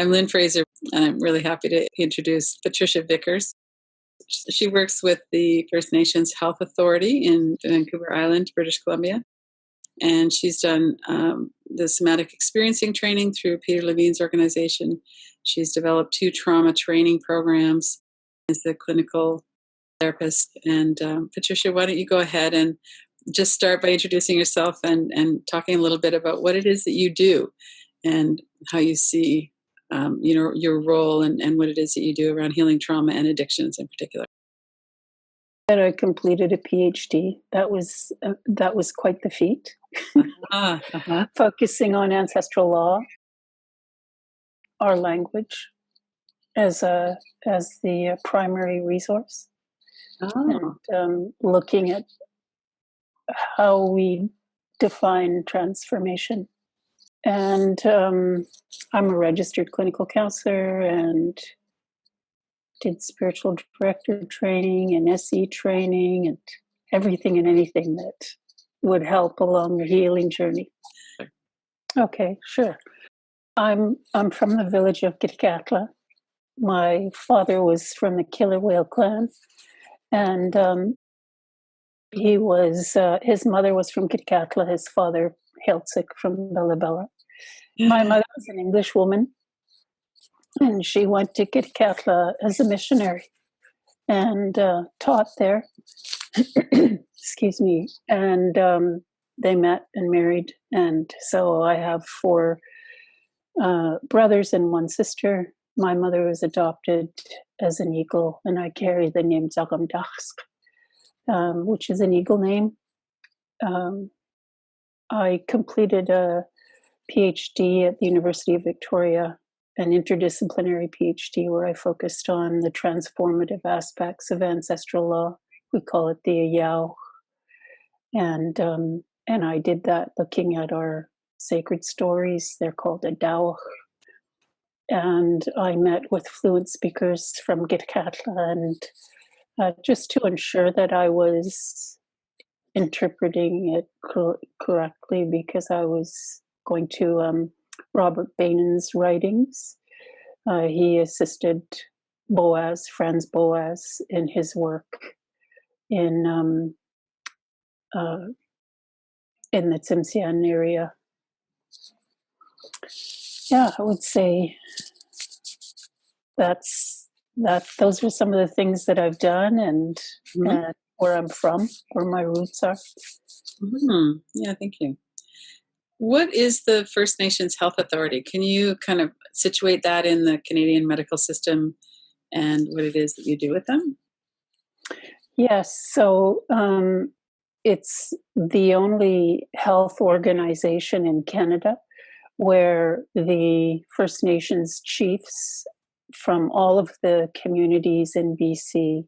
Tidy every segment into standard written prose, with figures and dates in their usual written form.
I'm Lynn Fraser, and I'm really happy to introduce Patricia Vickers. She works with the First Nations Health Authority in Vancouver Island, British Columbia. And she's done the somatic experiencing training through Peter Levine's organization. She's developed 2 trauma training programs as a clinical therapist. And Patricia, why don't you go ahead and just start by introducing yourself and talking a little bit about what it is that you do and how you see your role and what it is that you do around healing trauma and addictions in particular. I completed a PhD. That was quite the feat. Focusing on ancestral law, our language, as the primary resource, and looking at how we define transformation. And I'm a registered clinical counselor and did spiritual director training and SE training and everything and anything that would help along the healing journey. Okay, sure. I'm from the village of Kitkatla. My father was from the Killer Whale clan, and he was his mother was from Kitkatla. His father Hiltzik from Bella Bella. My mother was an English woman, and she went to Kitkatla as a missionary and taught there. Excuse me. And they met and married. And so I have 4 brothers and 1 sister. My mother was adopted as an eagle, and I carry the name Zagamdachsk, which is an eagle name. I completed a PhD at the University of Victoria, an interdisciplinary PhD where I focused on the transformative aspects of ancestral law. We call it the Ayao. And I did that looking at our sacred stories. They're called a Dao. And I met with fluent speakers from Gitkatla, and just to ensure that I was interpreting it correctly, because I was going to Robert Bainen's writings. He assisted Franz Boas, in his work in the Tsimshian area. Yeah, I would say those were some of the things that I've done, and where I'm from, where my roots are. Mm-hmm. Yeah, thank you. What is the First Nations Health Authority? Can you kind of situate that in the Canadian medical system and what it is that you do with them? Yes, so it's the only health organization in Canada where the First Nations chiefs from all of the communities in BC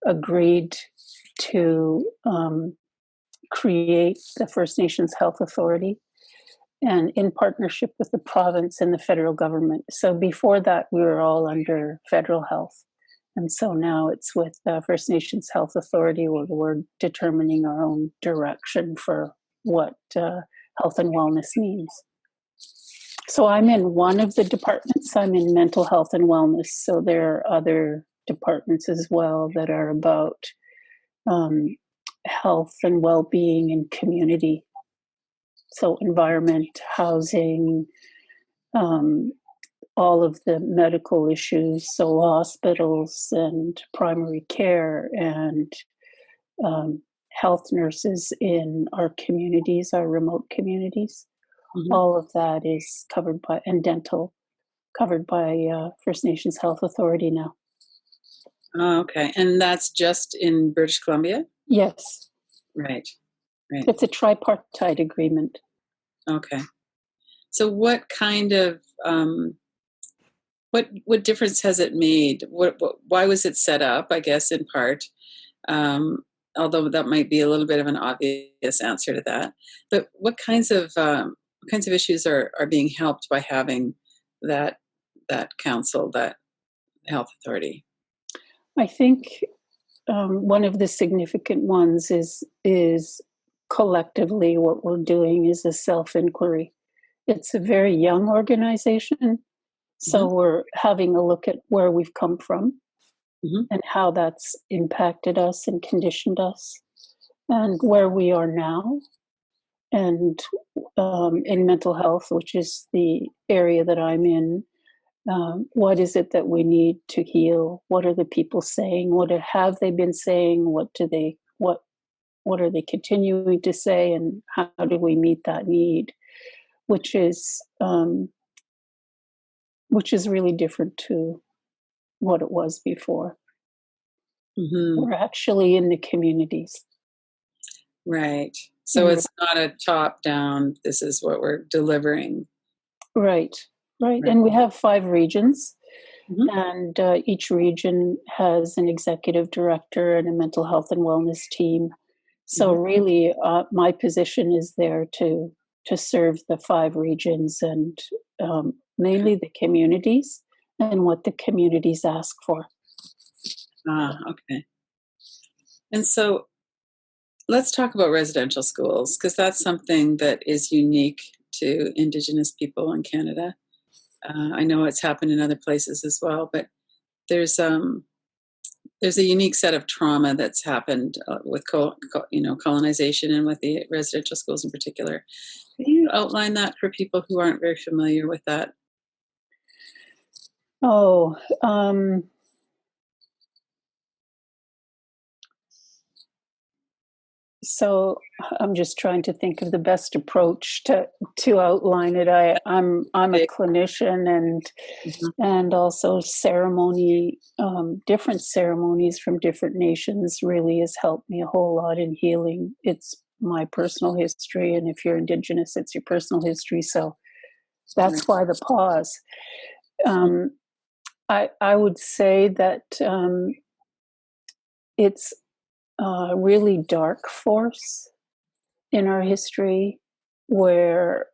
agreed to create the First Nations Health Authority, and in partnership with the province and the federal government. So before that, we were all under federal health. And so now it's with the First Nations Health Authority where we're determining our own direction for what health and wellness means. So I'm in one of the departments. I'm in mental health and wellness. So there are other departments as well that are about health and well-being and community. So environment, housing, all of the medical issues, so hospitals and primary care and health nurses in our communities, our remote communities. Mm-hmm. All of that is covered by, and dental, covered by First Nations Health Authority now. Oh, okay. And that's just in British Columbia? Yes. Right. It's a tripartite agreement. Okay. So what kind of, what difference has it made? Why was it set up, I guess, in part? Although that might be a little bit of an obvious answer to that. But what kinds of issues are being helped by having that council, that health authority? I think one of the significant ones is collectively what we're doing is a self-inquiry. It's a very young organization, So we're having a look at where we've come from and how that's impacted us and conditioned us, and where we are now. And in mental health, which is the area that I'm in, what is it that we need to heal? What are the people saying? What have they been saying? What are they continuing to say? And how do we meet that need? Which is really different to what it was before. We're actually in the communities. Right. So it's not a top down, this is what we're delivering. Right. And we have 5 regions, and each region has an executive director and a mental health and wellness team. So really, my position is there to serve the 5 regions, and mainly the communities and what the communities ask for. Okay. And so let's talk about residential schools, because that's something that is unique to Indigenous people in Canada. I know it's happened in other places as well, but there's a unique set of trauma that's happened with colonization and with the residential schools in particular. Can you outline that for people who aren't very familiar with that? So I'm just trying to think of the best approach to outline it. I'm a clinician and also ceremony, different ceremonies from different nations really has helped me a whole lot in healing. It's my personal history, and if you're Indigenous, it's your personal history. So that's why the pause. I would say that it's a really dark force in our history where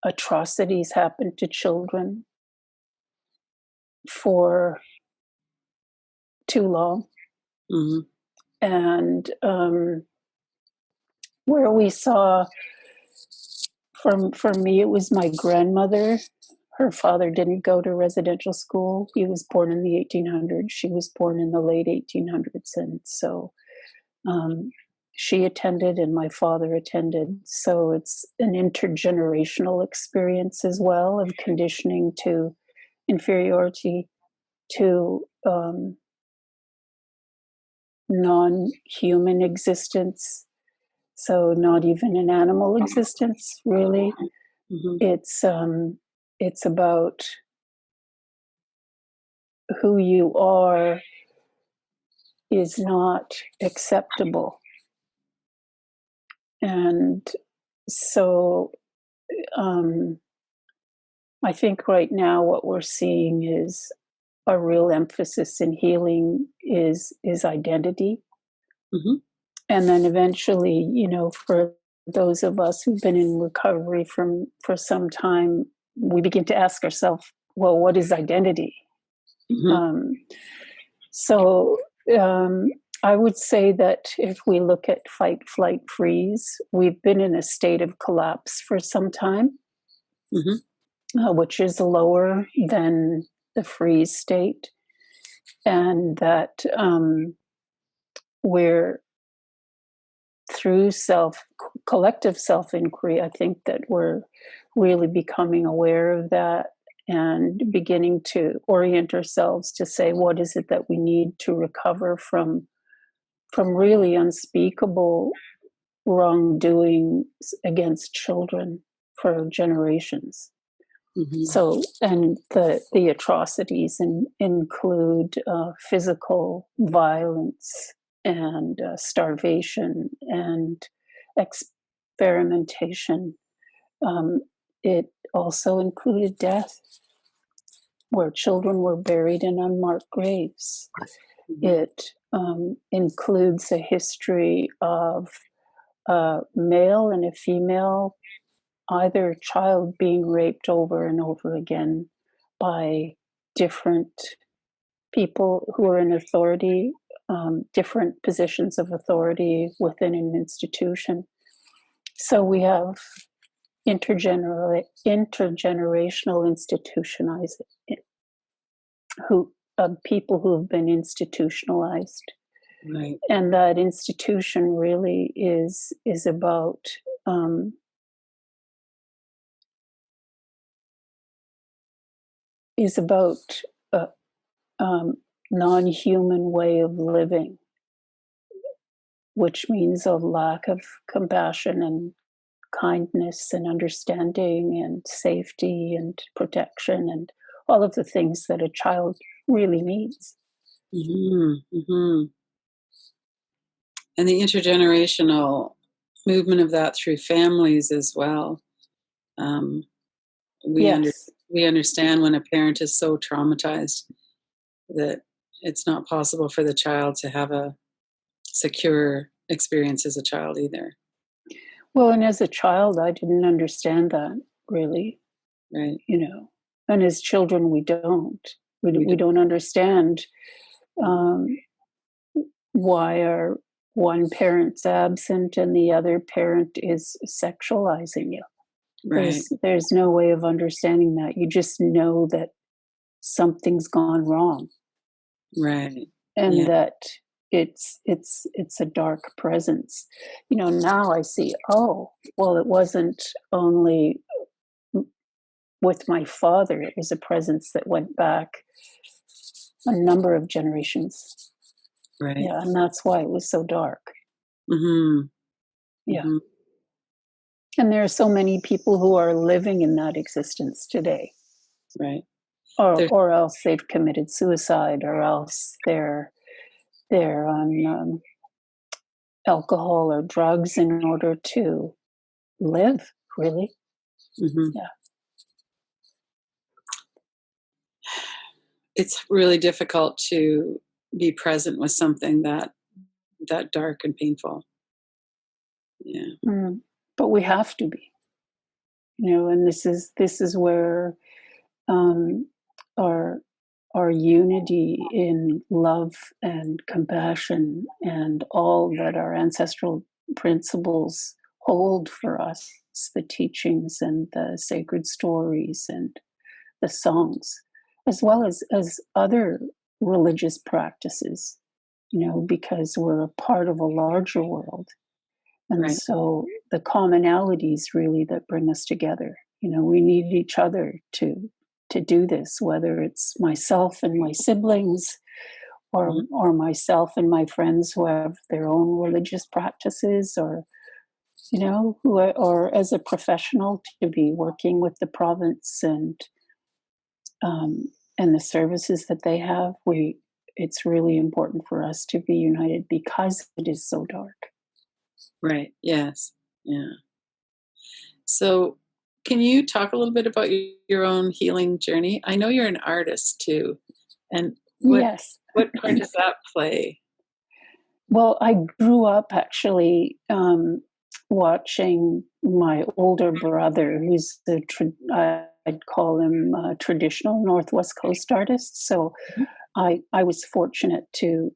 atrocities happen to children for too long. And where we saw, for me, it was my grandmother. Her father didn't go to residential school. He was born in the 1800s. She was born in the late 1800s. And so she attended and my father attended. So it's an intergenerational experience as well of conditioning to inferiority, to non-human existence. So not even an animal existence, really. It's about who you are is not acceptable. And so I think right now what we're seeing is a real emphasis in healing is identity. And then eventually, for those of us who've been in recovery for some time, we begin to ask ourselves, well, what is identity? So I would say that if we look at fight, flight, freeze, we've been in a state of collapse for some time, which is lower than the freeze state. And that we're through collective self-inquiry, I think that we're really becoming aware of that and beginning to orient ourselves to say, what is it that we need to recover from really unspeakable wrongdoing against children for generations. So, and the atrocities include physical violence and starvation and experimentation. It also included death, where children were buried in unmarked graves. It includes a history of a male and a female, either child being raped over and over again by different people who are in authority, different positions of authority within an institution. So we have intergenerational institutionalized, people who have been institutionalized. Right. And that institution really is about a non-human way of living, which means a lack of compassion and kindness and understanding and safety and protection and all of the things that a child really needs. Mm-hmm. Mm-hmm. And the intergenerational movement of that through families as well. Yes. We understand when a parent is so traumatized that it's not possible for the child to have a secure experience as a child either. Well, and as a child, I didn't understand that really, Right. And as children, we don't. We don't understand why our one parent's absent and the other parent is sexualizing you. Right. There's no way of understanding that. You just know that something's gone wrong, Right. and that it's a dark presence. Now I see, oh, well, it wasn't only with my father, it was a presence that went back a number of generations. Right. Yeah, and that's why it was so dark. Mm-hmm. Yeah. Mm-hmm. And there are so many people who are living in that existence today. Right. Or else they've committed suicide, or else they're on alcohol or drugs in order to live, really. Mm-hmm. Yeah. It's really difficult to be present with something that dark and painful. Yeah. But we have to be, and this is where our unity in love and compassion and all that our ancestral principles hold for us, the teachings and the sacred stories and the songs, as well as other religious practices, because we're a part of a larger world. And Right. so the commonalities really that bring us together, we need each other to do this, whether it's myself and my siblings, or myself and my friends who have their own religious practices, or or as a professional to be working with the province and the services that they have. It's really important for us to be united because it is so dark. Right. Yes. Yeah. So, can you talk a little bit about your own healing journey? I know you're an artist too, and Yes. what part does that play? Well, I grew up actually watching my older brother, who's I'd call him a traditional Northwest Coast artist. So I was fortunate to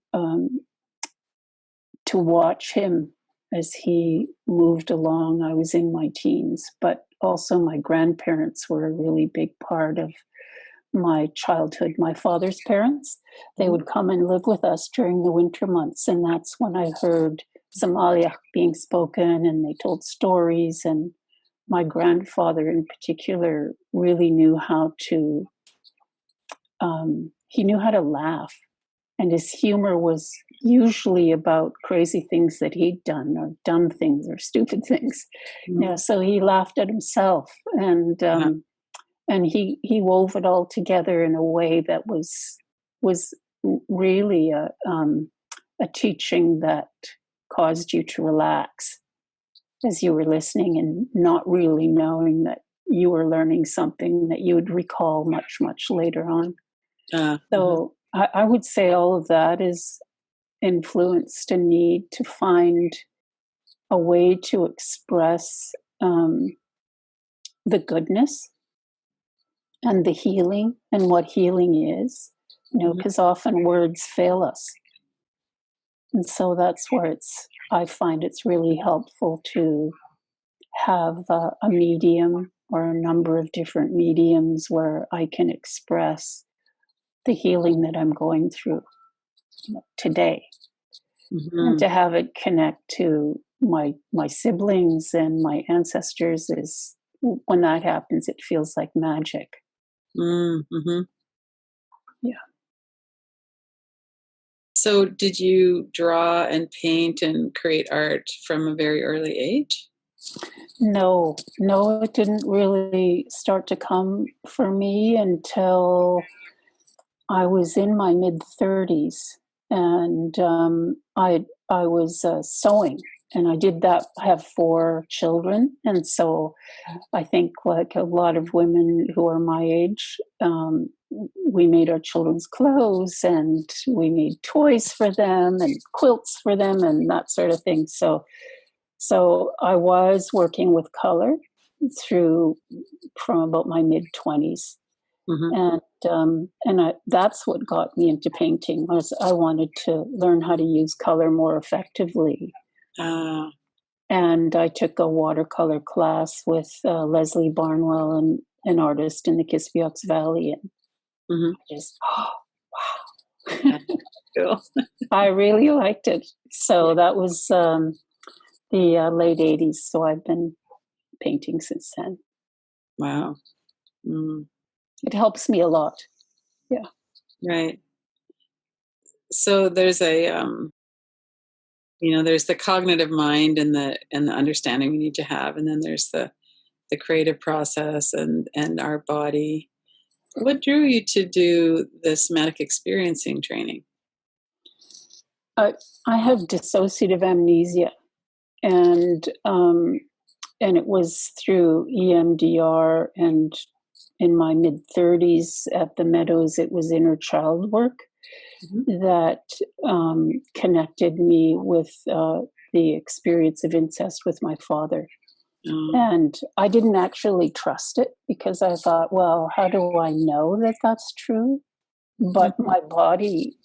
watch him as he moved along. I was in my teens, but also my grandparents were a really big part of my childhood. My father's parents, they would come and live with us during the winter months, and that's when I heard Somatic being spoken, and they told stories. And my grandfather in particular really knew how to laugh, and his humor was usually about crazy things that he'd done, or dumb things, or stupid things. So he laughed at himself, and he wove it all together in a way that was really a teaching that caused you to relax as you were listening, and not really knowing that you were learning something that you would recall much, much later on. So I would say all of that is influenced a need to find a way to express the goodness and the healing and what healing is, because often words fail us. And so that's where I find it's really helpful to have a medium or a number of different mediums where I can express the healing that I'm going through today. And to have it connect to my siblings and my ancestors is, when that happens, it feels like magic. Mm-hmm. Yeah. So did you draw and paint and create art from a very early age? No, it didn't really start to come for me until I was in my mid-30s, and I was sewing, and I did that. I have 4 children, and so I think, like a lot of women who are my age, we made our children's clothes, and we made toys for them, and quilts for them, and that sort of thing. So I was working with color from about my mid-20s. And that's what got me into painting. Was I wanted to learn how to use color more effectively. And I took a watercolor class with Leslie Barnwell, an artist in the Kispiox Valley, and I just, wow. Cool. I really liked it. So that was the late 80s. So I've been painting since then. Wow. It helps me a lot. Yeah. Right. So there's there's the cognitive mind and the understanding we need to have, and then there's the creative process and our body. What drew you to do the somatic experiencing training? I have dissociative amnesia, and it was through EMDR, and in my mid-30s at the Meadows, it was inner child work that connected me with the experience of incest with my father. And I didn't actually trust it because I thought, well, how do I know that that's true? But my body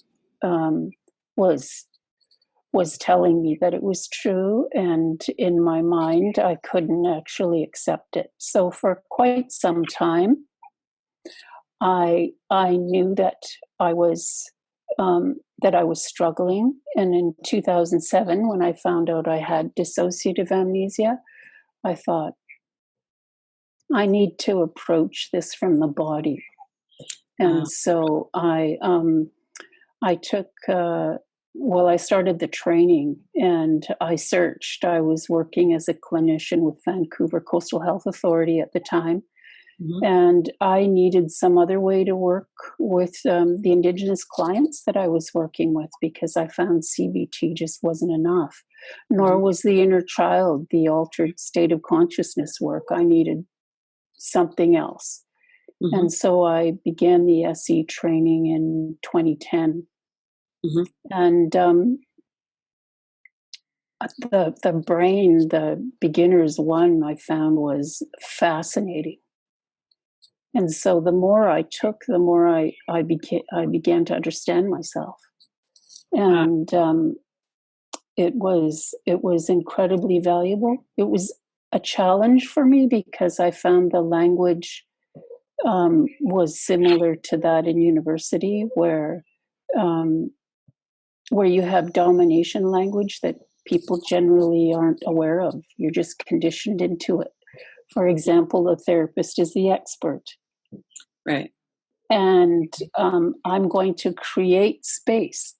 was telling me that it was true, and in my mind, I couldn't actually accept it. So for quite some time, I knew that I was struggling. And in 2007, when I found out I had dissociative amnesia, I thought, I need to approach this from the body. And so I took, I started the training, and I searched. I was working as a clinician with Vancouver Coastal Health Authority at the time. And I needed some other way to work with the Indigenous clients that I was working with, because I found CBT just wasn't enough, nor was the inner child, the altered state of consciousness work. I needed something else. And so I began the SE training in 2010. And the brain, the beginner's one, I found was fascinating. And so the more I took, the more I began to understand myself. And it was incredibly valuable. It was a challenge for me because I found the language was similar to that in university, where you have domination language that people generally aren't aware of. You're just conditioned into it. For example, the therapist is the expert. Right. And I'm going to create space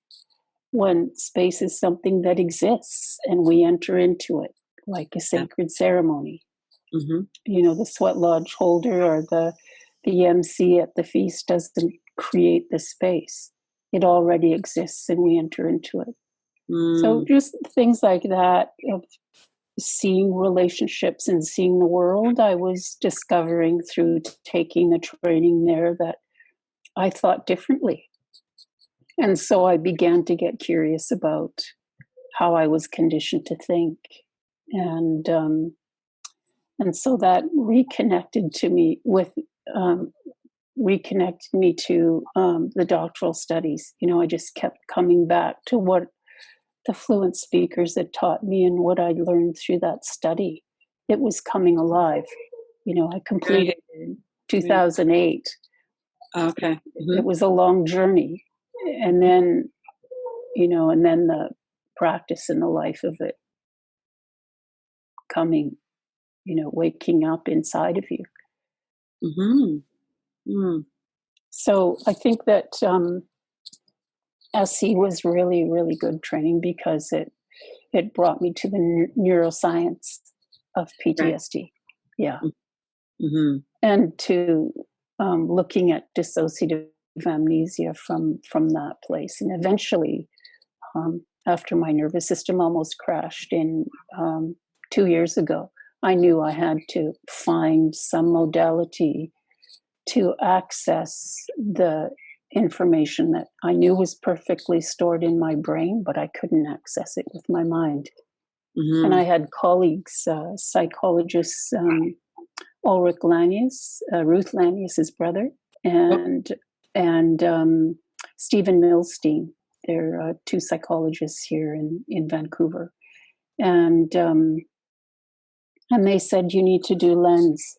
when space is something that exists and we enter into it like a sacred ceremony. The sweat lodge holder or the MC at the feast doesn't create the space. It already exists and we enter into it. So just things like that, of seeing relationships and seeing the world, I was discovering through taking the training there that I thought differently. And so I began to get curious about how I was conditioned to think. And so that reconnected me to the doctoral studies. I just kept coming back to what the fluent speakers had taught me and what I learned through that study. it was coming alive. I completed in 2008. Okay. It was a long journey. And then, the practice and the life of it coming, waking up inside of you. So I think that SC was really, really good training because it brought me to the neuroscience of PTSD. Right. Yeah. And to looking at dissociative amnesia from that place. And eventually, after my nervous system almost crashed in 2 years ago, I knew I had to find some modality to access the information that I knew was perfectly stored in my brain, but I couldn't access it with my mind. And I had colleagues, psychologists, Ulrich Lanius, Ruth Lanius' brother, and Stephen Milstein. They're two psychologists here in Vancouver. And they said, you need to do lens.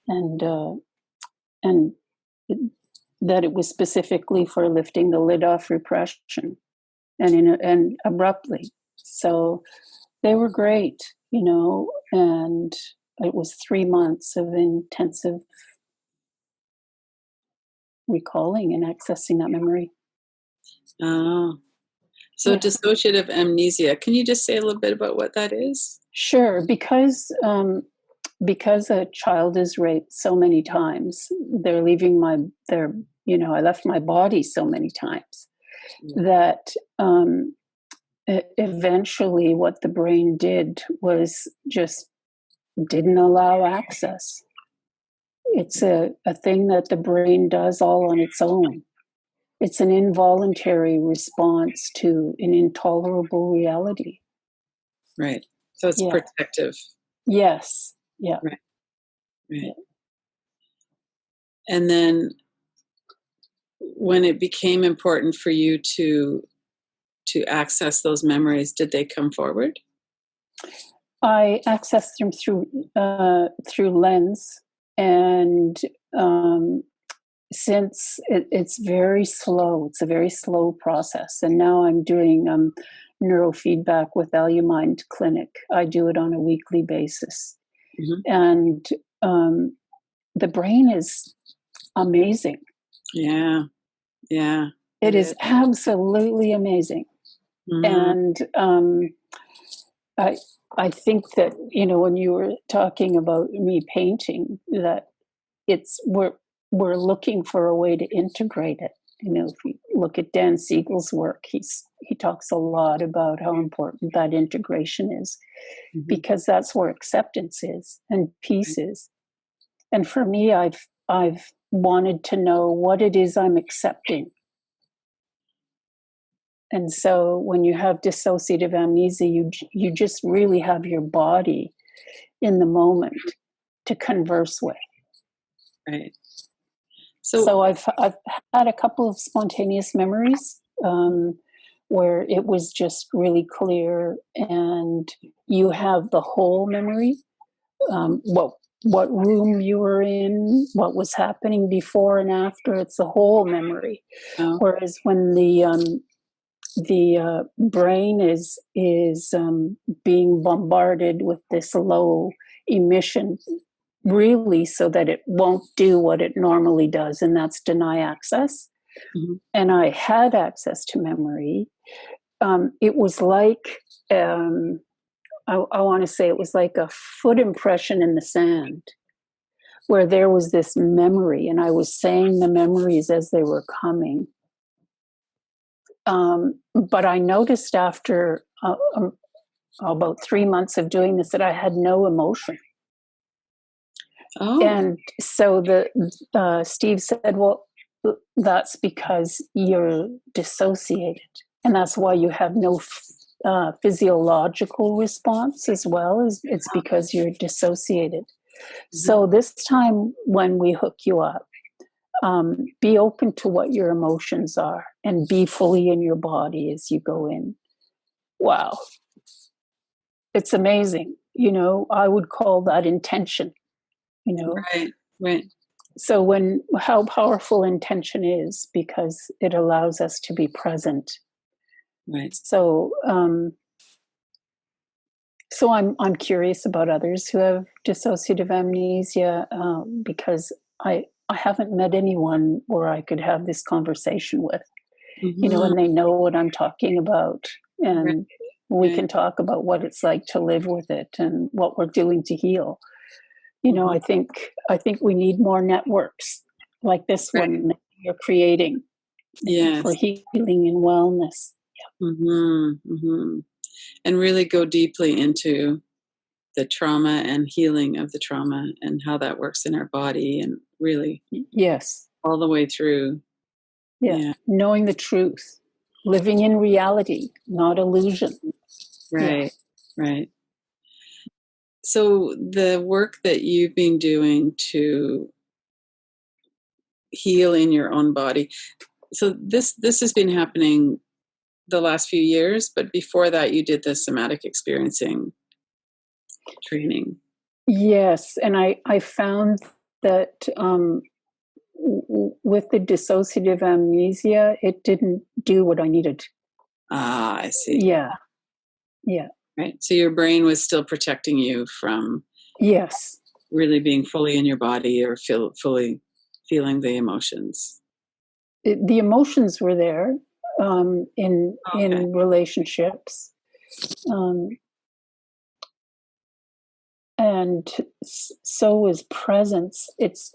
And that it was specifically for lifting the lid off repression and abruptly. So they were great, and it was 3 months of intensive recalling and accessing that memory. Oh, so dissociative amnesia. Can you just say a little bit about what that is? Sure, because a child is raped so many times, they're leaving I left my body so many times that eventually what the brain did was just didn't allow access. It's a thing that the brain does all on its own. It's an involuntary response to an intolerable reality. Right. So it's protective. Yes. Yeah. Right. Yeah. And then when it became important for you to access those memories, did they come forward? I accessed them through lens, and since it's very slow, it's a very slow process. And now I'm doing neurofeedback with Alumind Clinic. I do it on a weekly basis, and the brain is amazing. Yeah. It is absolutely amazing. And I think that, when you were talking about me painting, that we're looking for a way to integrate it. If you look at Dan Siegel's work, he talks a lot about how important that integration is, because that's where acceptance is and peace is. And for me, I've wanted to know what it is I'm accepting. And so when you have dissociative amnesia, you just really have your body in the moment to converse with. Right. So I've had a couple of spontaneous memories where it was just really clear, and you have the whole memory, what room you were in, what was happening before and after. It's the whole memory. Oh. Whereas when the brain is being bombarded with this low emission, really, so that it won't do what it normally does, and that's deny access. And I had access to memory. It was like, I want to say it was like a foot impression in the sand, where there was this memory, and I was saying the memories as they were coming. But I noticed after about 3 months of doing this that I had no emotion. Oh. And so Steve said, well, that's because you're dissociated. And that's why you have no physiological response as well. It's because you're dissociated. So this time when we hook you up, be open to what your emotions are and be fully in your body as you go in. Wow. It's amazing. I would call that intention, Right, right, So how powerful intention is, because it allows us to be present. right. So I'm curious about others who have dissociative amnesia, because I haven't met anyone where I could have this conversation with, Mm-hmm. and they know what I'm talking about, Right, and we right. can talk about what it's like to live with it and what we're doing to heal. Mm-hmm. I think we need more networks like this Right. one that you're creating, for Yes. healing and wellness. Mm-hmm. Mm-hmm. And really go deeply into the trauma and healing of the trauma and how that works in our body, and really Yes. all the way through. Yeah. Yeah. Knowing the truth, living in reality, not illusion. Yeah. Right. Right. So the work that you've been doing to heal in your own body. So this has been happening the last few years, but before that you did the somatic experiencing training. Yes. And I found that with the dissociative amnesia, it didn't do what I needed. Ah, I see. Yeah. Yeah. Right. So your brain was still protecting you from Yes. really being fully in your body or fully feeling the emotions. The emotions were there, Okay. in relationships, um, and so was presence. It's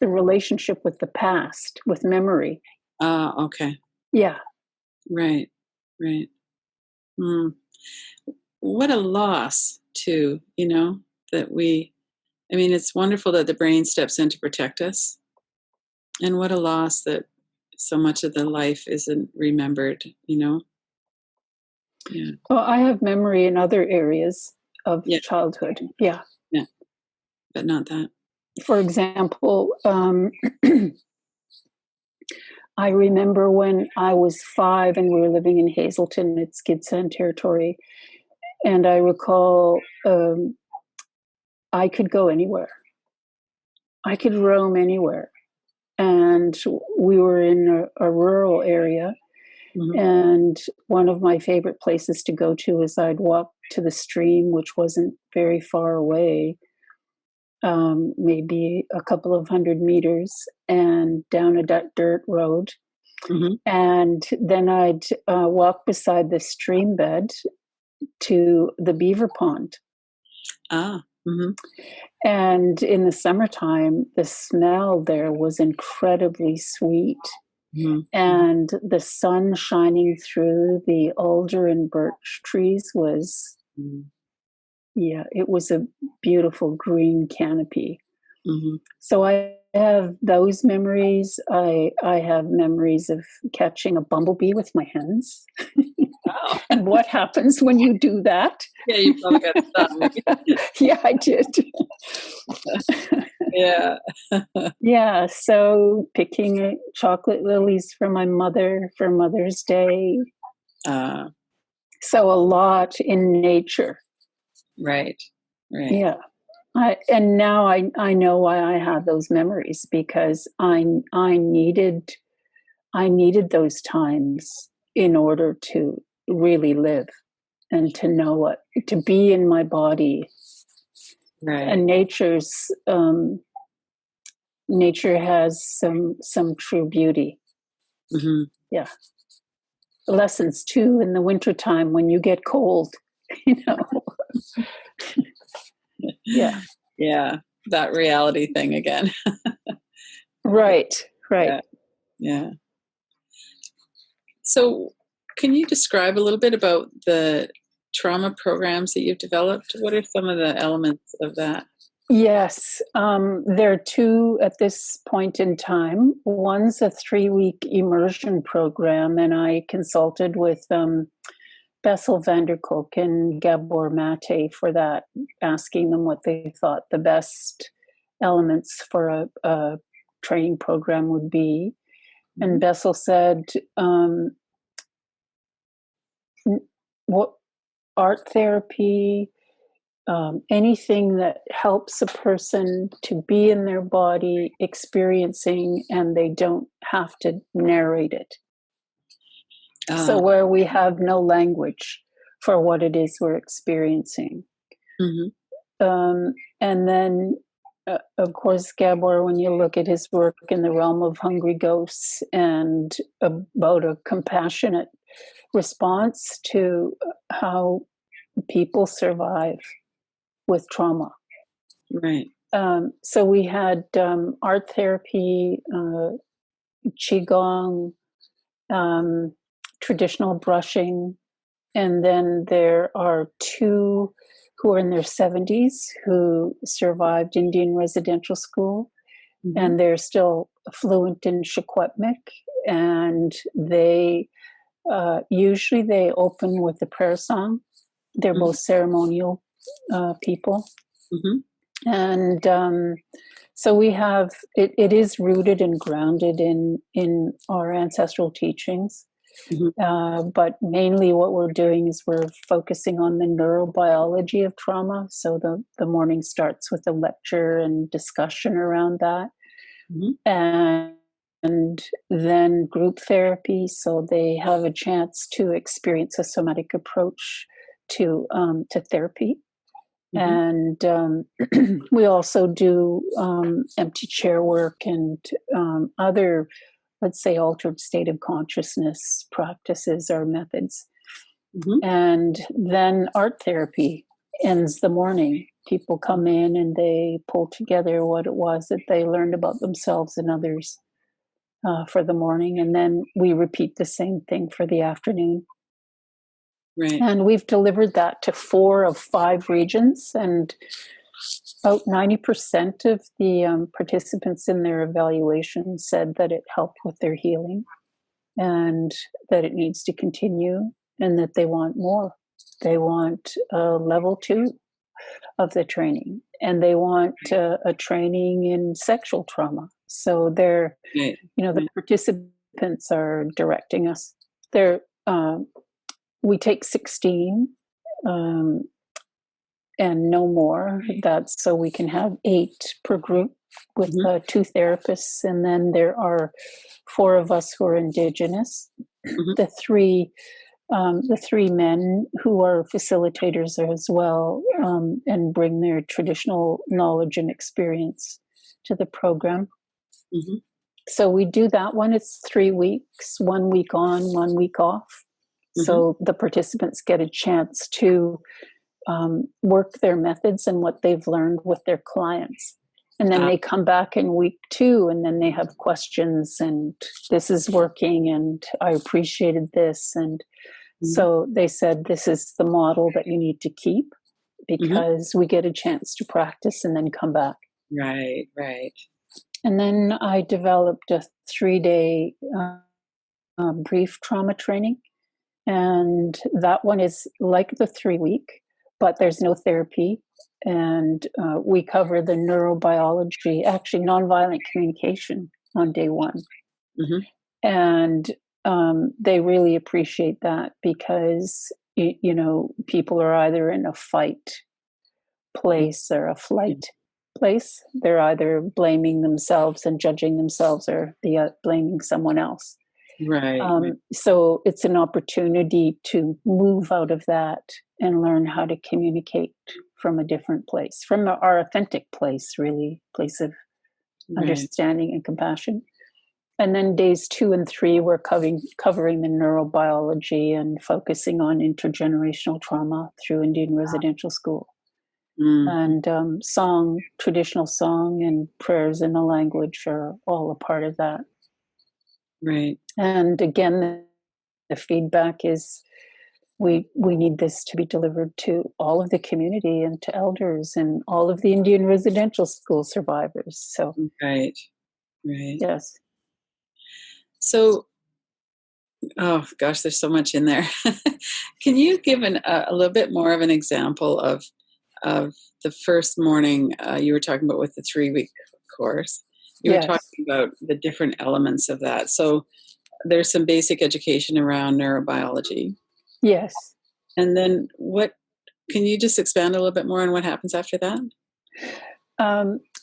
the relationship with the past, with memory. Ah, okay. Yeah. Right. Right. Mm. What a loss too, that it's wonderful that the brain steps in to protect us. And what a loss that so much of the life isn't remembered. Yeah. Well, I have memory in other areas of Yeah. childhood. Yeah. Yeah. But not that. For example, I remember when I was 5 and we were living in Hazelton, it's Gibson territory, and I recall I could go anywhere. I could roam anywhere. And we were in a rural area. Mm-hmm. And one of my favorite places to go to is I'd walk to the stream, which wasn't very far away, maybe a couple of 100 meters, and down a dirt road. Mm-hmm. And then I'd walk beside the stream bed to the beaver pond. Ah. Mm-hmm. And in the summertime, the smell there was incredibly sweet. Mm-hmm. And the sun shining through the alder and birch trees was, Mm-hmm. yeah, it was a beautiful green canopy. Mm-hmm. So I have those memories. I have memories of catching a bumblebee with my hands. Oh. And what happens when you do that? Yeah, you probably got stung. Yeah, I did. Yeah. Yeah, so picking chocolate lilies for my mother for Mother's Day. Uh, So a lot in nature. right. Right. Yeah. And now I know why I have those memories, because I needed those times in order to really live and to know what to be in my body. Right. And nature has some true beauty. Mm-hmm. Yeah. Lessons too in the wintertime when you get cold, Yeah. Yeah. That reality thing again. Right. Yeah. Yeah. So, can you describe a little bit about the trauma programs that you've developed? What are some of the elements of that? Yes, there are two at this point in time. One's a 3-week immersion program, and I consulted with Bessel van der Kolk and Gabor Mate for that, asking them what they thought the best elements for a training program would be. Mm-hmm. And Bessel said, what art therapy, anything that helps a person to be in their body experiencing, and they don't have to narrate it. So where we have no language for what it is we're experiencing. And then, of course, Gabor, when you look at his work in the realm of hungry ghosts and about a compassionate response to how people survive with trauma. Right. So we had art therapy, qigong, traditional brushing, and then there are two who are in their 70s who survived Indian residential school, and they're still fluent in Secwepemc, and they usually they open with a prayer song. They're both ceremonial people. And so we have, it is rooted and grounded in our ancestral teachings. But mainly what we're doing is we're focusing on the neurobiology of trauma. So the morning starts with a lecture and discussion around that. And then group therapy, so they have a chance to experience a somatic approach to therapy. And we also do empty chair work and other, let's say, altered state of consciousness practices or methods. And then art therapy ends the morning. People come in and they pull together what it was that they learned about themselves and others for the morning. And then we repeat the same thing for the afternoon. Right. And we've delivered that to 4 of 5 regions, and about 90% of the participants in their evaluation said that it helped with their healing and that it needs to continue and that they want more. They want level 2 of the training, and they want a training in sexual trauma. So they're, the participants are directing us. We take 16 and no more. That's so we can have 8 per group with 2 therapists. And then there are 4 of us who are Indigenous. The three men who are facilitators as well, and bring their traditional knowledge and experience to the program. So we do that one. It's 3 weeks, 1 week on, 1 week off. So the participants get a chance to work their methods and what they've learned with their clients. And then they come back in week 2, and then they have questions, and this is working, and I appreciated this. And so they said, this is the model that you need to keep, because we get a chance to practice and then come back. Right. And then I developed a 3-day brief trauma training. And that one is like the 3-week, but there's no therapy. And we cover the neurobiology, actually nonviolent communication on day 1. And they really appreciate that, because, people are either in a fight place or a flight place. They're either blaming themselves and judging themselves, or blaming someone else. Right. So it's an opportunity to move out of that and learn how to communicate from a different place, from our authentic place, really, place of understanding and compassion. And then days 2 and 3, we're covering the neurobiology and focusing on intergenerational trauma through Indian residential school. And traditional song and prayers in the language are all a part of that. Right. And again, the feedback is we need this to be delivered to all of the community and to elders and all of the Indian residential school survivors. So Right. Yes. So, oh gosh, there's so much in there. Can you give a little bit more of an example of the first morning you were talking about with the 3-week course? You were talking about the different elements of that. So there's some basic education around neurobiology. Yes. And then what can you just expand a little bit more on what happens after that?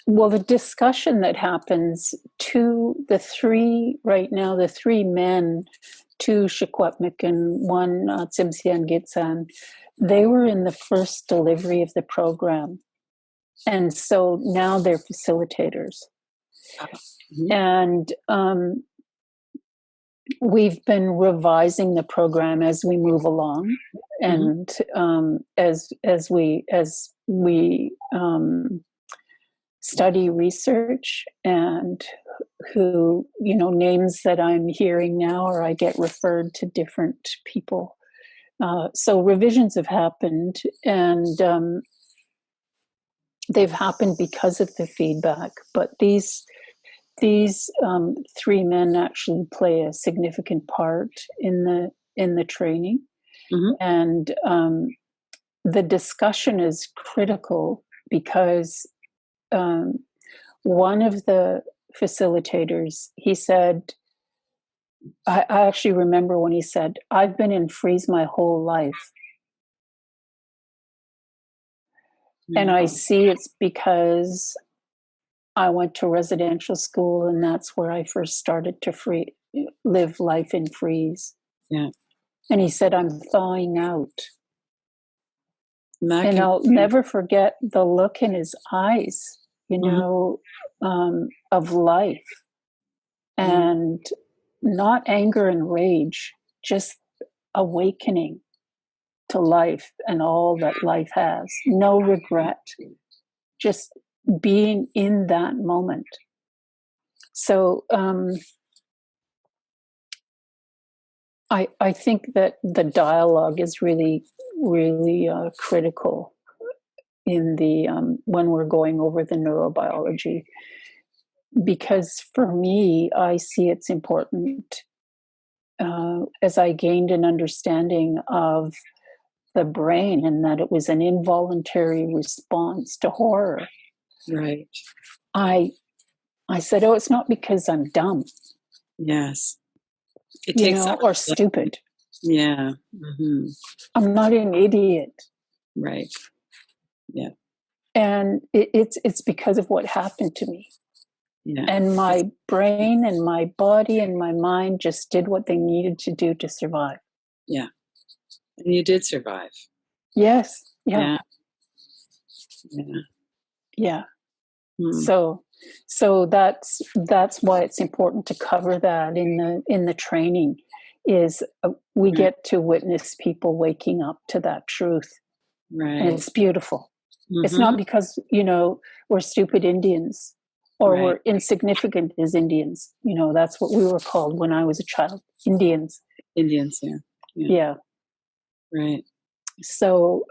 Well, the discussion that happens the three men, two Secwepemc and one Tsimshian Gitsan, they were in the first delivery of the program. And so now they're facilitators. Mm-hmm. And we've been revising the program as we move along. And as we study research, and names that I'm hearing now, or I get referred to different people. So revisions have happened, and they've happened because of the feedback. But these three men actually play a significant part in the training, and the discussion is critical because one of the facilitators, he said, I actually remember when he said, "I've been in freeze my whole life." And I see it's because I went to residential school, and that's where I first started to live life in freeze. Yeah. And he said, "I'm thawing out." And I'll never forget the look in his eyes, of life. And not anger and rage, just awakening to life and all that life has. No regret, just being in that moment. So I think that the dialogue is really, really critical in the when we're going over the neurobiology, because for me, I see it's important as I gained an understanding of the brain, and that it was an involuntary response to horror. Right. I said, "Oh, it's not because I'm dumb." Yes. It takes or stupid. Yeah. I'm not an idiot. Right. Yeah. And it's because of what happened to me. Yeah. And my brain and my body and my mind just did what they needed to do to survive. Yeah. And you did survive. Yes. Yeah. Yeah. Yeah. So that's why it's important to cover that in the training, is we get to witness people waking up to that truth. Right. And it's beautiful. It's not because, we're stupid Indians or we're insignificant as Indians. That's what we were called when I was a child. Indians. Indians, yeah. Right. So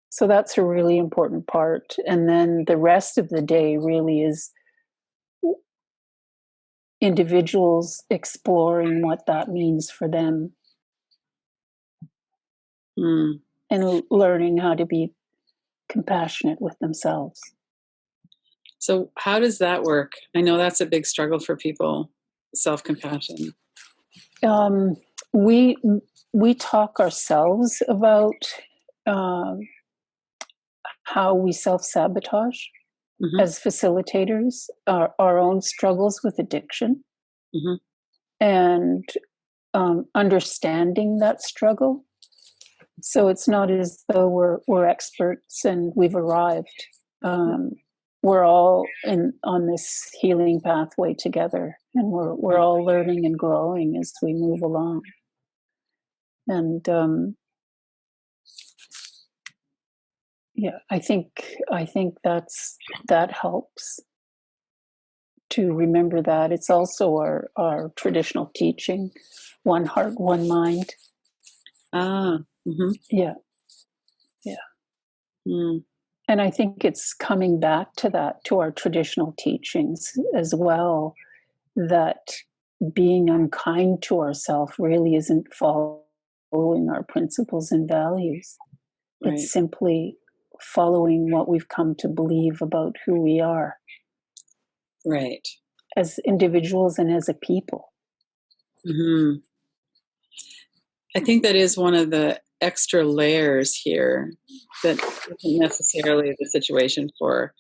so that's a really important part. And then the rest of the day really is individuals exploring what that means for them. And learning how to be compassionate with themselves. So how does that work? I know that's a big struggle for people, self-compassion. We talk ourselves about how we self-sabotage as facilitators, our own struggles with addiction, and understanding that struggle. So it's not as though we're experts and we've arrived. We're all on this healing pathway together, and we're all learning and growing as we move along. And I think that helps to remember that. It's also our traditional teaching, one heart, one mind. Yeah. And I think it's coming back to that, to our traditional teachings as well, that being unkind to ourselves really isn't following our principles and values. Right. It's simply following what we've come to believe about who we are. Right. As individuals and as a people. I think that is one of the extra layers here that isn't necessarily the situation for,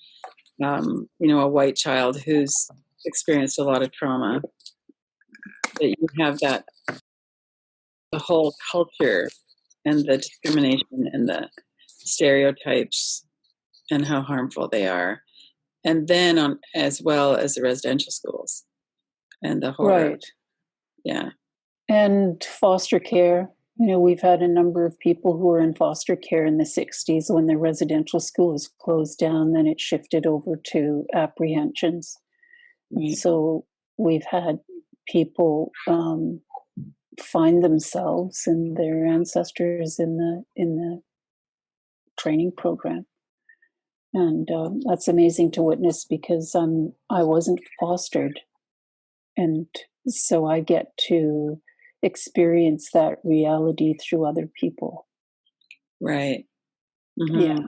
a white child who's experienced a lot of trauma. That you have that, the whole culture and the discrimination and the stereotypes and how harmful they are. And then as well as the residential schools and the horror. Right. Yeah. And foster care. We've had a number of people who were in foster care in the 60s when the residential school was closed down, then it shifted over to apprehensions. Right. So we've had people find themselves and their ancestors in the training program. And that's amazing to witness because I wasn't fostered. And so I get to experience that reality through other people. Right. Mm-hmm. Yeah.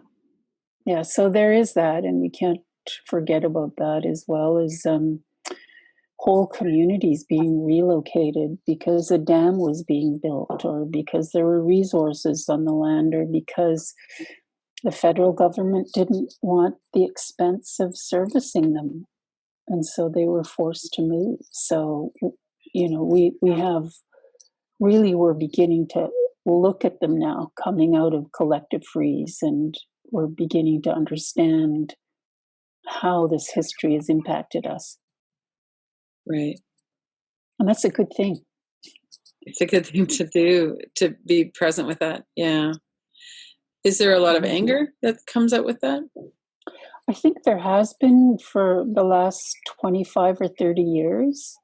Yeah. So there is that. And we can't forget about that, as well as whole communities being relocated because a dam was being built, or because there were resources on the land, or because the federal government didn't want the expense of servicing them. And so they were forced to move. So, we have really, we're beginning to look at them now coming out of collective freeze, and we're beginning to understand how this history has impacted us. Right. And that's a good thing. It's a good thing to do, to be present with that. Yeah. Is there a lot of anger that comes out with that? I think there has been for the last 25 or 30 years.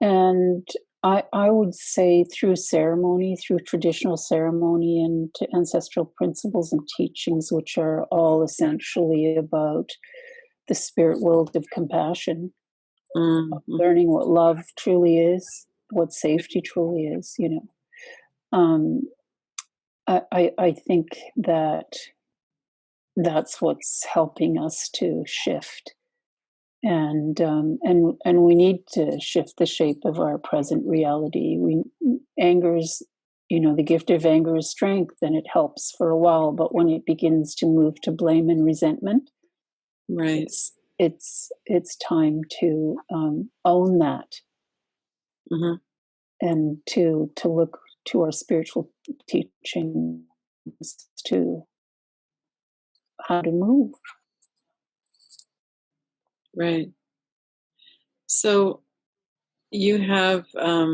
And I would say through ceremony, through traditional ceremony and ancestral principles and teachings, which are all essentially about the spirit world of compassion, learning what love truly is, what safety truly is, I think that that's what's helping us to shift. And we need to shift the shape of our present reality. Anger's, the gift of anger is strength, and it helps for a while. But when it begins to move to blame and resentment, right, it's time to own that, and to look to our spiritual teachings to how to move. Right. So you have a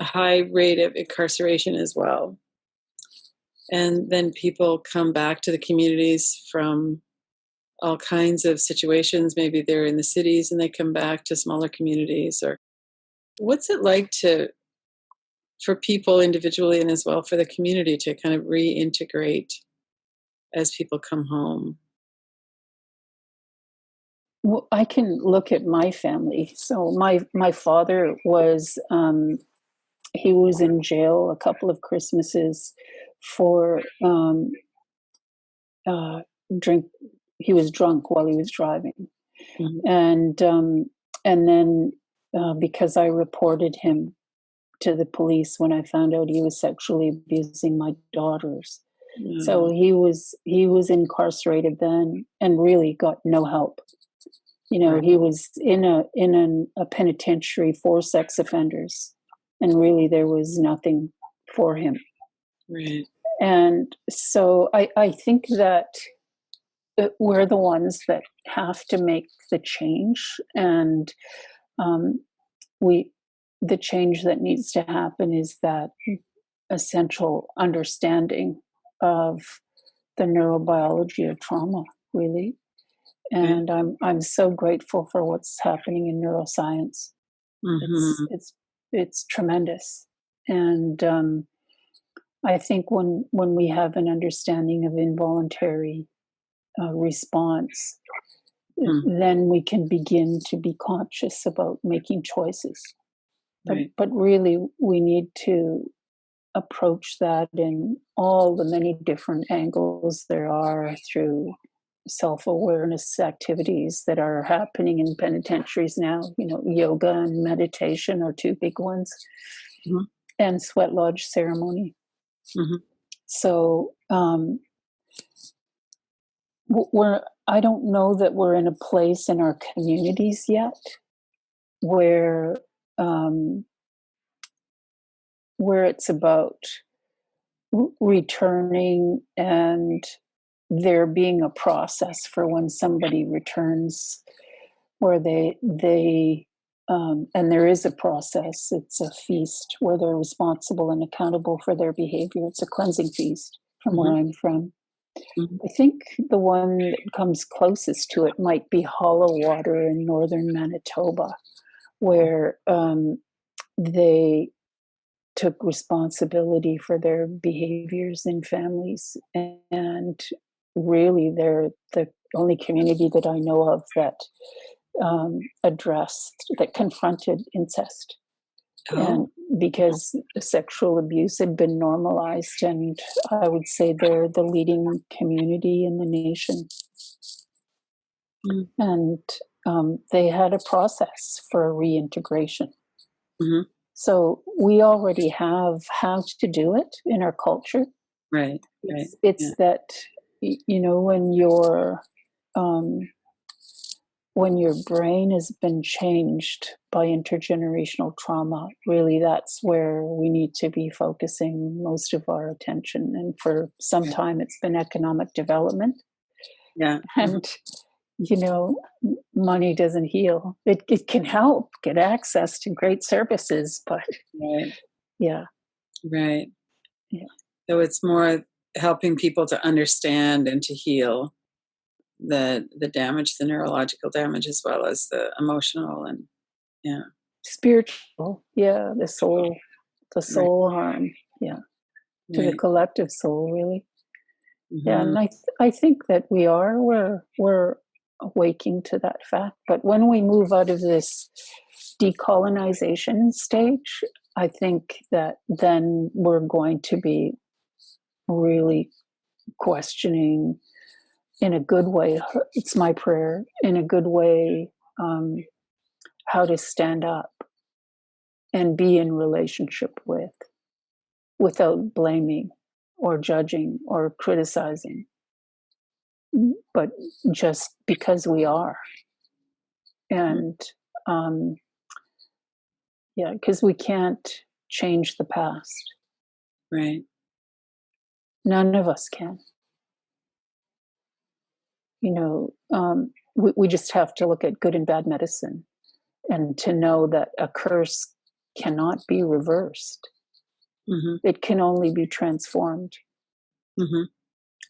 high rate of incarceration as well. And then people come back to the communities from all kinds of situations. Maybe they're in the cities and they come back to smaller communities. Or what's it like for people individually and as well for the community to kind of reintegrate as people come home? Well, I can look at my family. So my father was he was in jail a couple of Christmases for drink. He was drunk while he was driving, and then because I reported him to the police when I found out he was sexually abusing my daughters. So he was incarcerated then and really got no help. He was in a penitentiary for sex offenders, and really there was nothing for him. Right. And so I think that we're the ones that have to make the change, and the change that needs to happen is that essential understanding of the neurobiology of trauma, really. And I'm so grateful for what's happening in neuroscience. It's tremendous. And I think when we have an understanding of involuntary response, then we can begin to be conscious about making choices. But really, we need to approach that in all the many different angles there are through self-awareness activities that are happening in penitentiaries now. Yoga and meditation are two big ones, and sweat lodge ceremony. Mm-hmm. So I don't know that we're in a place in our communities yet where it's about returning and there being a process for when somebody returns, where they and there is a process. It's a feast where they're responsible and accountable for their behavior. It's a cleansing feast from where I'm from. Mm-hmm. I think the one that comes closest to it might be Hollow Water in northern Manitoba, where they took responsibility for their behaviors in families. And really, they're the only community that I know of that that confronted incest. Oh. And because sexual abuse had been normalized, and I would say they're the leading community in the nation. Mm. And they had a process for reintegration. Mm-hmm. So we already have how to do it in our culture. Right. It's that, when your brain has been changed by intergenerational trauma, really that's where we need to be focusing most of our attention. And for some time, it's been economic development. Yeah. And, money doesn't heal. It can help get access to great services, but Right. yeah. Right. Yeah. So it's more helping people to understand and to heal the damage, the neurological damage, as well as the emotional and Spiritual, yeah, the soul harm, yeah, to the Right. collective soul, really. Mm-hmm. Yeah, and I think that we're awaking to that fact. But when we move out of this decolonization stage, I think that then we're going to be really questioning, in a good way, it's my prayer, in a good way, how to stand up and be in relationship with, without blaming or judging or criticizing, but just because we are. And because we can't change the past. Right. None of us can. We just have to look at good and bad medicine and to know that a curse cannot be reversed. Mm-hmm. It can only be transformed. Mm-hmm.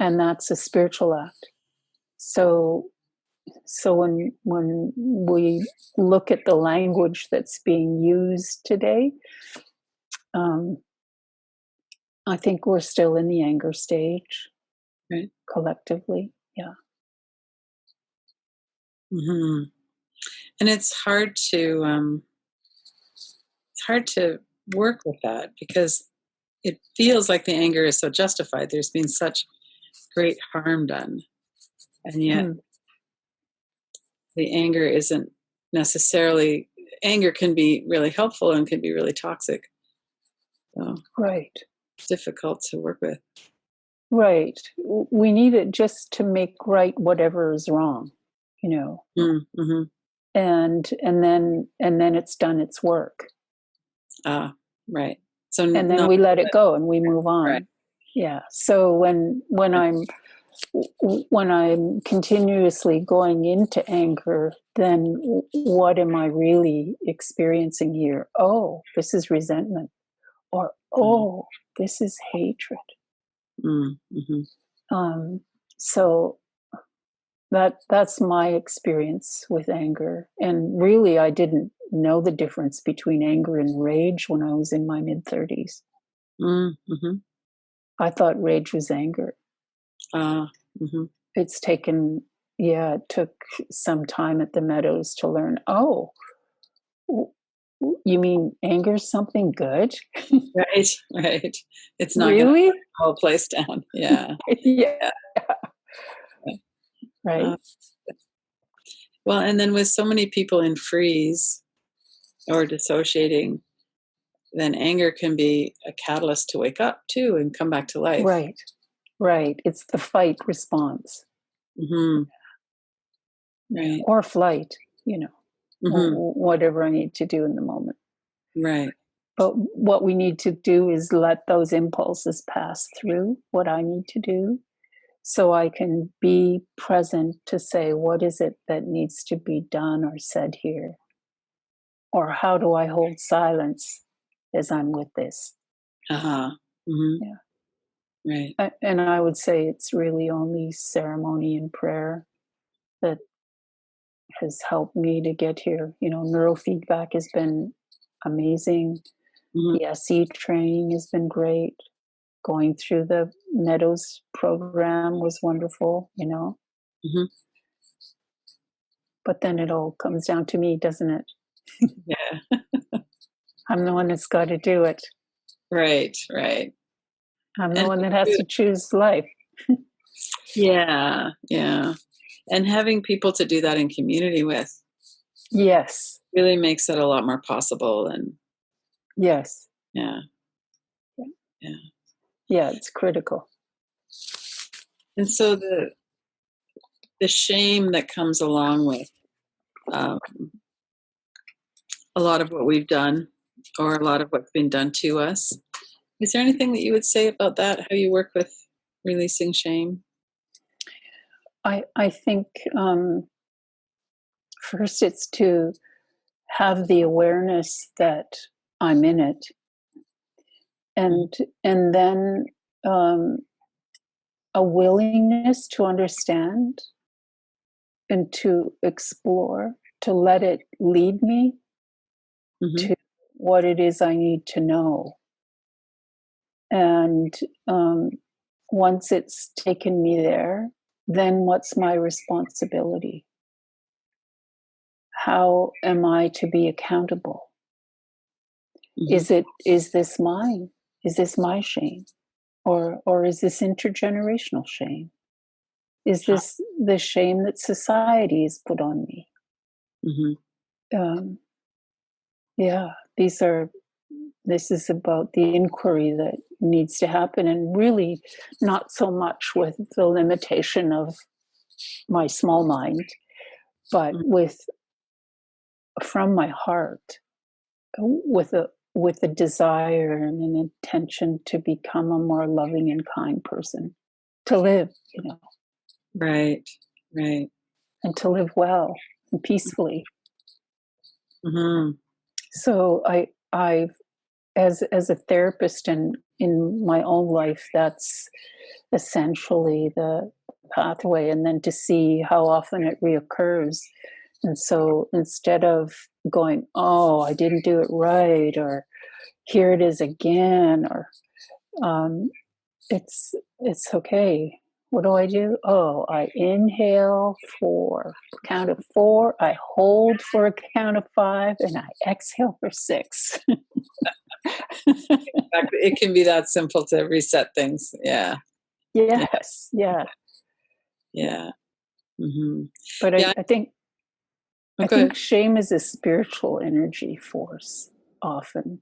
And that's a spiritual act. So when we look at the language that's being used today, I think we're still in the anger stage, Right. collectively. Yeah. Mm-hmm. And it's hard to work with that because it feels like the anger is so justified. There's been such great harm done, and yet the anger isn't necessarily. Anger can be really helpful and can be really toxic. So Right. it's difficult to work with. Right. We need it just to make right whatever is wrong, Mm-hmm. and then it's done its work. Right. So And then we let it go and we move on. Right. Yeah. So when I'm continuously going into anger, then what am I really experiencing here? Oh, this is resentment, or oh, this is hatred. Mm-hmm. So that's my experience with anger. And really, I didn't know the difference between anger and rage when I was in my mid-30s. Mm-hmm. I thought rage was anger. Mm-hmm. It took some time at the Meadows to learn, oh, you mean anger's something good? Right. It's not going to Really? burn the whole place down. Yeah. Yeah. Right. Well, and then with so many people in freeze or dissociating, then anger can be a catalyst to wake up too and come back to life. Right. It's the fight response. Mm-hmm. Right. Or flight, Mm-hmm. whatever I need to do in the moment. Right. But what we need to do is let those impulses pass through what I need to do, so I can be present to say, what is it that needs to be done or said here? Or how do I hold silence as I'm with this? Uh-huh. Mm-hmm. Yeah. Right. And I would say it's really only ceremony and prayer that has helped me to get here. Neurofeedback has been amazing. Mm-hmm. The SE training has been great. Going through the Meadows program was wonderful, Mm-hmm. But then it all comes down to me, doesn't it? Yeah. I'm the one that's got to do it. Right. I'm the And one that has to choose life. yeah. And having people to do that in community with Yes. really makes it a lot more possible. And Yes. yeah. Yeah, it's critical. And so the shame that comes along with a lot of what we've done, or a lot of what's been done to us. Is there anything that you would say about that? How you work with releasing shame? I think first it's to have the awareness that I'm in it, and then a willingness to understand and to explore, to let it lead me Mm-hmm. to what it is I need to know. And once it's taken me there, then what's my responsibility? How am I to be accountable? Mm-hmm. Is this mine? Is this my shame? Or is this intergenerational shame? Is this the shame that society has put on me? Mm-hmm. Yeah, this is about the inquiry that needs to happen, and really not so much with the limitation of my small mind, but from my heart, with a desire and an intention to become a more loving and kind person, to live, Right. and to live well and peacefully. Mm-hmm. So I as a therapist and in my own life, that's essentially the pathway, and then to see how often it reoccurs. And so instead of going, oh, I didn't do it right, or here it is again, or it's okay. What do I do? Oh, I inhale for a count of 4, I hold for a count of 5, and I exhale for 6. Exactly. It can be that simple to reset things. Yeah. Yes, yeah. Yeah. Mm-hmm. But Yeah. I think I Go think ahead. shame is a spiritual energy force often.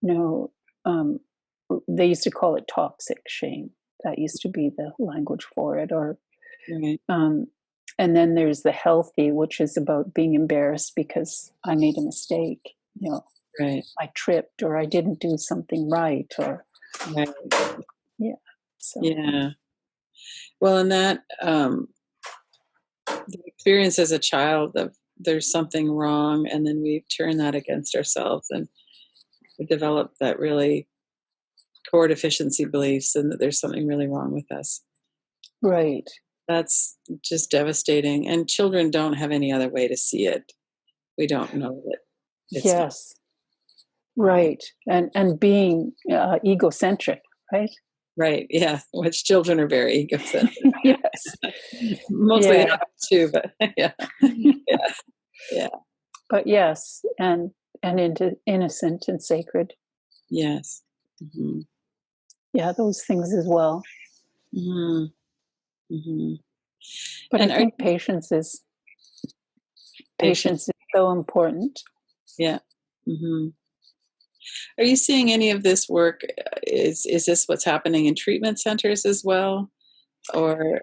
You know, they used to call it toxic shame. That used to be the language for it. Or Right. and then there's the healthy, which is about being embarrassed because I made a mistake. Right. I tripped, or I didn't do something right, or Right. yeah. So Yeah. Well, and that the experience as a child of there's something wrong, and then we turn that against ourselves, and we develop that really core deficiency beliefs, and that there's something really wrong with us. right. That's just devastating. And children don't have any other way to see it. We don't know that it's not Yes. Right. And being egocentric, right? right. Yeah. Which children are very egocentric. Yes. Mostly Yeah. adults too, but yeah. Yeah. Yeah. But yes, and into innocent and sacred. Yes. Mm-hmm. Yeah, those things as well. Mm-hmm. Mm-hmm. But I And are think you patient? patience is so important. Yeah. Mm-hmm. Are you seeing any of this work? Is this what's happening in treatment centers as well, or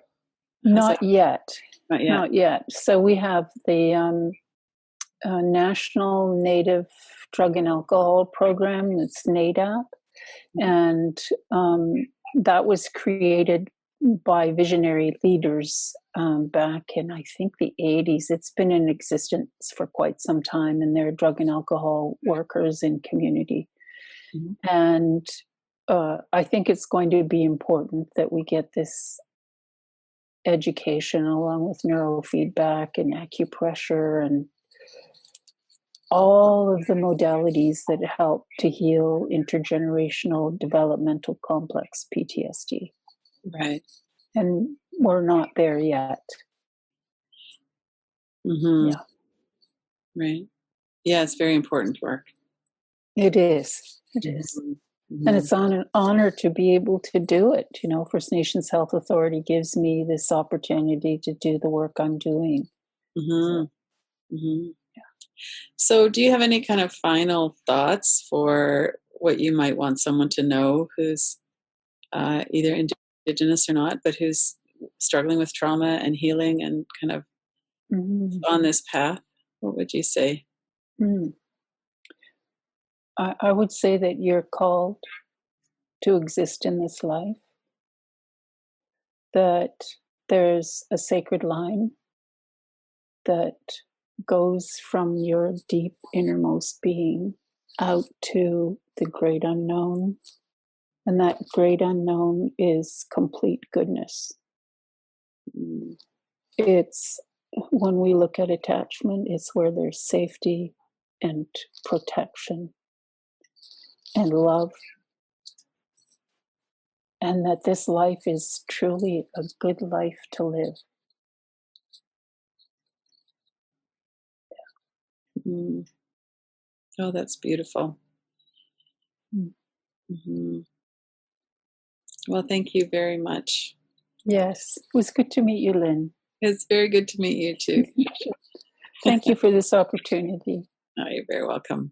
Not yet? Not yet. Not yet. So we have the National Native Drug and Alcohol Program, that's NADAP, and that was created by visionary leaders back in, I think, the 80s. It's been in existence for quite some time, and they're drug and alcohol workers in community. Mm-hmm. And I think it's going to be important that we get this education along with neurofeedback and acupressure and all of the modalities that help to heal intergenerational developmental complex PTSD. Right. And we're not there yet. Mm-hmm. Yeah. Right. Yeah, it's very important work. It is. It is. Mm-hmm. And it's an honor to be able to do it. You know, First Nations Health Authority gives me this opportunity to do the work I'm doing. Mm-hmm. Mm-hmm. So do you have any kind of final thoughts for what you might want someone to know who's either Indigenous or not, but who's struggling with trauma and healing and kind of on this path? What would you say? I would say that you're called to exist in this life, that there's a sacred line that goes from your deep innermost being out to the great unknown. And that great unknown is complete goodness. It's when we look at attachment, it's where there's safety and protection and love. And that this life is truly a good life to live. Mm. Oh, that's beautiful. Mm-hmm. Well, thank you very much. Yes, it was good to meet you, Lynn. It's very good to meet you too. Thank you for this opportunity. Oh, you're very welcome.